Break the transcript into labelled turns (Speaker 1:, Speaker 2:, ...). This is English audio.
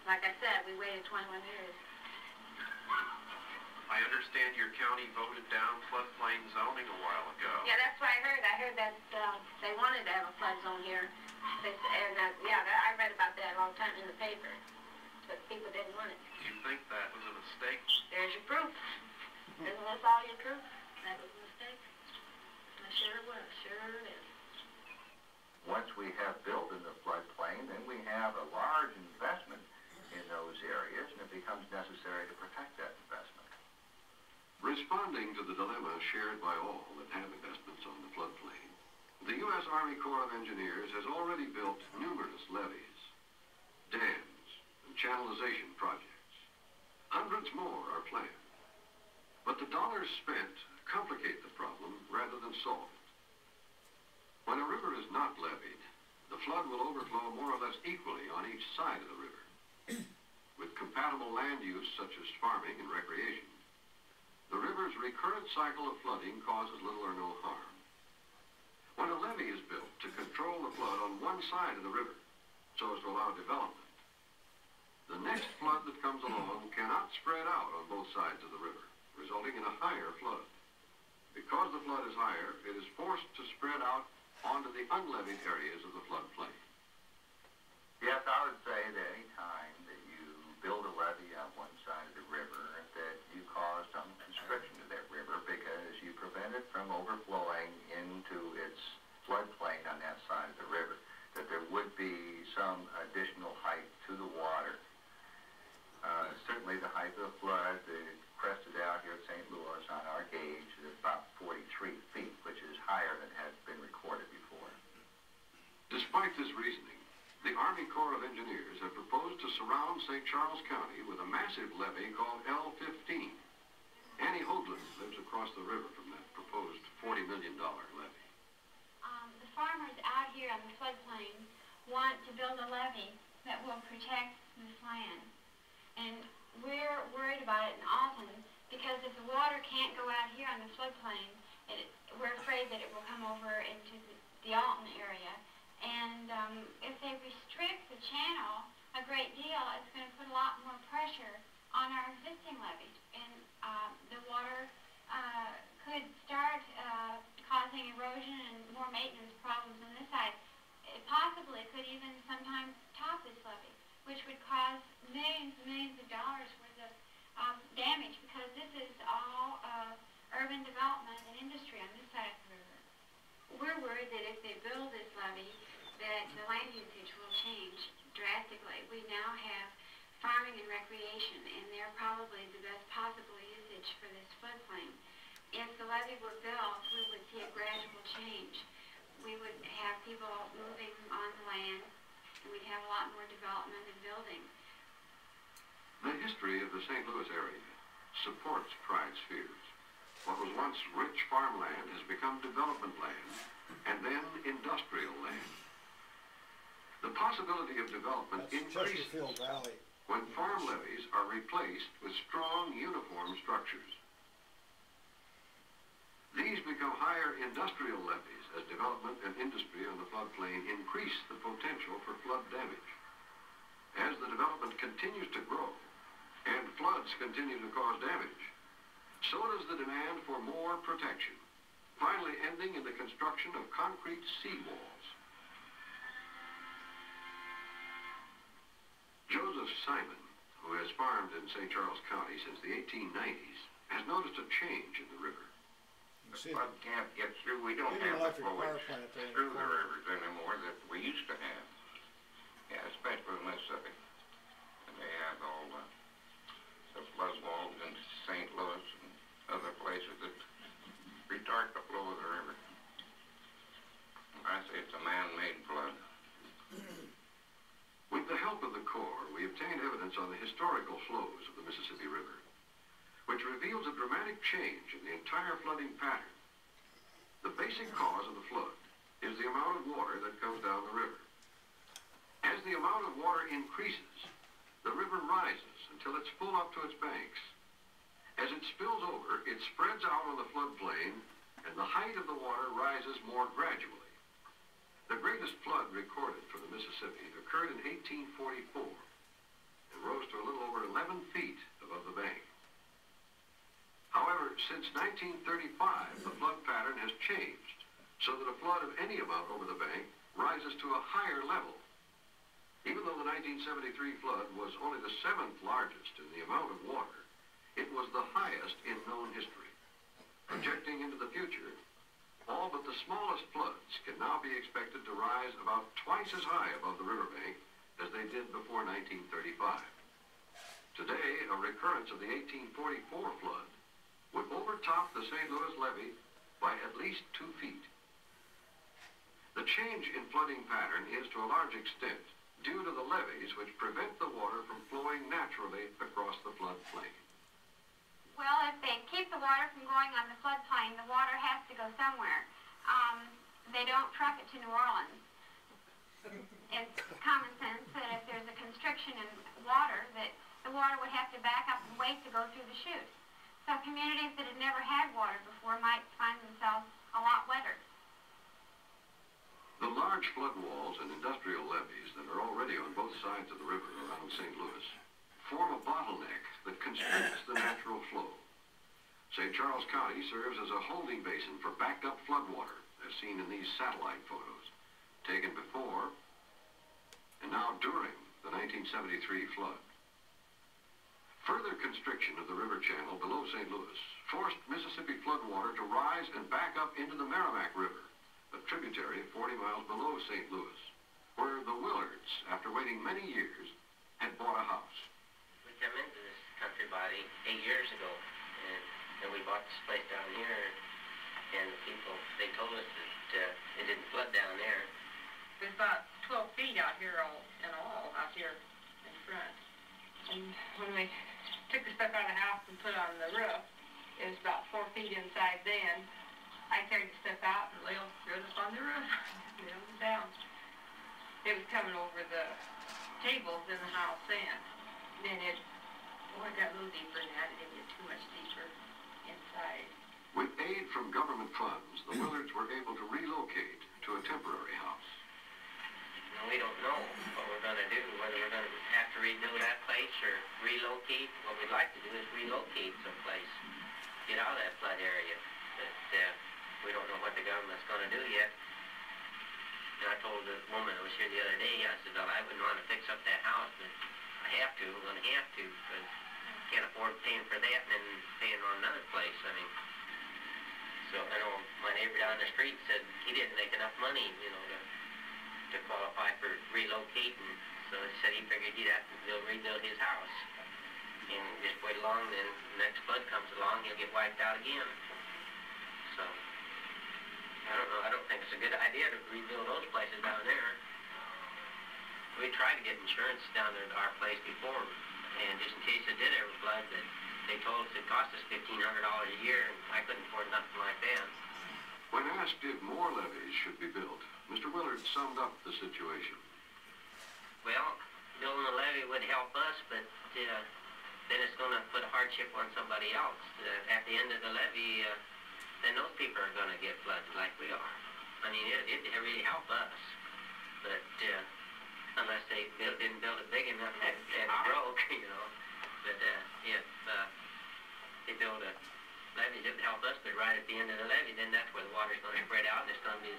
Speaker 1: Like I said, we waited 21 years.
Speaker 2: I understand your county voted down floodplain zoning a while ago.
Speaker 1: Yeah, that's what I heard. I heard that they wanted to have a flood zone here. I read about that a long time in the paper. But people didn't want it.
Speaker 2: Do you think that was a mistake?
Speaker 1: There's your proof. Isn't this all your proof? That was a mistake. Sure it was. Sure it is.
Speaker 3: Once we have built in the floodplain, then we have a large investment in those areas, and it becomes necessary to protect that investment.
Speaker 4: Responding to the dilemma shared by all that have investments on the floodplain, the U.S. Army Corps of Engineers has already built numerous levees, dams, and channelization projects. Hundreds more are planned. But the dollars spent complicate the problem rather than solve it. When a river is not leveed, the flood will overflow more or less equally on each side of the river. With compatible land use such as farming and recreation, the river's recurrent cycle of flooding causes little or no harm. When a levee is built to control the flood on one side of the river so as to allow development, the next flood that comes along cannot spread out on both sides of the river, resulting in a higher flood. Because the flood is higher, it is forced to spread out onto the unlevied areas of the floodplain.
Speaker 3: Yes, I would say that any time that you build a levee on one side of the river, that you cause some constriction to that river because you prevent it from overflowing into its floodplain on that side of the river, that there would be some additional height to the water. Certainly the height of the flood, crested out here at St. Louis on our gauge is about 43 feet, which is higher than had been recorded before.
Speaker 4: Despite this reasoning, the Army Corps of Engineers have proposed to surround St. Charles County with a massive levee called L-15. Annie Hoagland lives across the river from that proposed $40 million levee.
Speaker 5: The farmers out here on the floodplain want to build a levee that will protect this land. And we're worried about it in Alton because if the water can't go out here on the floodplain, we're afraid that it will come over into the Alton area. And if they restrict the channel a great deal, it's going to put a lot more pressure on our existing levees. And the water could start causing erosion and more maintenance problems on this side. It possibly could even sometimes top this levee, which would cause millions and millions of dollars worth of damage, because this is all urban development and industry on this side of the river.
Speaker 1: We're worried that if they build this levee, that the land usage will change drastically. We now have farming and recreation, and they're probably the best possible usage for this floodplain. If the levee were built, we would see a gradual change. We would have people moving on the land, and we'd have a lot more development and building.
Speaker 4: The history of the St. Louis area supports Pride's fears. What was once rich farmland has become development land, and then industrial land. The possibility of development increases when farm levees are replaced with strong, uniform structures. These become higher industrial levees as development and industry on the floodplain increase the potential for flood damage. As the development continues to grow and floods continue to cause damage, so does the demand for more protection, finally ending in the construction of concrete seawalls. Joseph Simon, who has farmed in St. Charles County since the 1890s, has noticed a change in the river.
Speaker 3: The flood can't get through. We don't have the flowage through the rivers anymore that we used to have. Yeah, especially in Mississippi. And they have all the flood walls in St. Louis and other places that retard the flow of the river. I say it's a man-made flood.
Speaker 4: With the help of the Corps, we obtained evidence on the historical flows of the Mississippi River, which reveals a dramatic change in the entire flooding pattern. The basic cause of the flood is the amount of water that comes down the river. As the amount of water increases, the river rises until it's full up to its banks. As it spills over, it spreads out on the floodplain, and the height of the water rises more gradually. The greatest flood recorded for the Mississippi occurred in 1844, and rose to a little over 11 feet above the bank. However, since 1935, the flood pattern has changed, so that a flood of any amount over the bank rises to a higher level. Even though the 1973 flood was only the 7th largest in the amount of water, it was the highest in known history. Projecting into the future, all but the smallest floods can now be expected to rise about twice as high above the riverbank as they did before 1935. Today, a recurrence of the 1844 flood would overtop the St. Louis levee by at least 2 feet. The change in flooding pattern is to a large extent due to the levees which prevent the water from flowing naturally across the floodplain.
Speaker 5: Well, if they keep the water from going on the floodplain, the water has to go somewhere. They don't truck it to New Orleans. It's common sense that if there's a constriction in water, that the water would have to back up and wait to go through the chute. So communities that had never had water before might find themselves a lot wetter.
Speaker 4: The large flood walls and industrial levees that are already on both sides of the river around St. Louis form a bottleneck that constricts the natural flow. St. Charles County serves as a holding basin for backed up floodwater, as seen in these satellite photos, taken before and now during the 1973 flood. Further constriction of the river channel below St. Louis forced Mississippi floodwater to rise and back up into the Merrimack River, a tributary 40 miles below St. Louis, where the Willards, after waiting many years, had bought a house.
Speaker 6: We come into this country about 8 years ago, and we bought this place down here, and the people, they told us that it didn't flood down there.
Speaker 7: There's about 12 feet out here out here in front. And when we took the stuff out of the house and put it on the roof, it was about 4 feet inside then. I carried the stuff out and laid it up on the roof, nailed it down. It was coming over the tables in the house then. Then it got a little deeper than that. It didn't get too much deeper inside.
Speaker 4: With aid from government funds, the Willards were able to relocate to a temporary house.
Speaker 6: Now, we don't know what we're going to do, whether we're going to have to rebuild that place or relocate. What we'd like to do is relocate someplace, get out of that flood area. But we don't know what the government's going to do yet. And I told the woman that was here the other day, I said, well, I wouldn't want to fix up that house, but I have to. I'm going to have to, because I can't afford paying for that and then paying on another place. I mean, so I know my neighbor down the street said he didn't make enough money, to qualify for relocating. So he said he figured he'd have to rebuild his house. And just wait along, then the next flood comes along, he'll get wiped out again. So, I don't know, I don't think it's a good idea to rebuild those places down there. We tried to get insurance down there to our place before, and just in case it did ever flood, that they told us it cost us $1,500 a year, and I couldn't afford nothing like that.
Speaker 4: When asked if more levees should be built, Mr. Willard summed up the situation.
Speaker 6: Well, building a levee would help us, but then it's going to put a hardship on somebody else. At the end of the levee, then those people are going to get flooded like we are. I mean, it really help us, but unless they didn't build it big enough that it broke, But if they build a levee, it would help us, but right at the end of the levee, then that's where the water's going to spread out, and it's going to be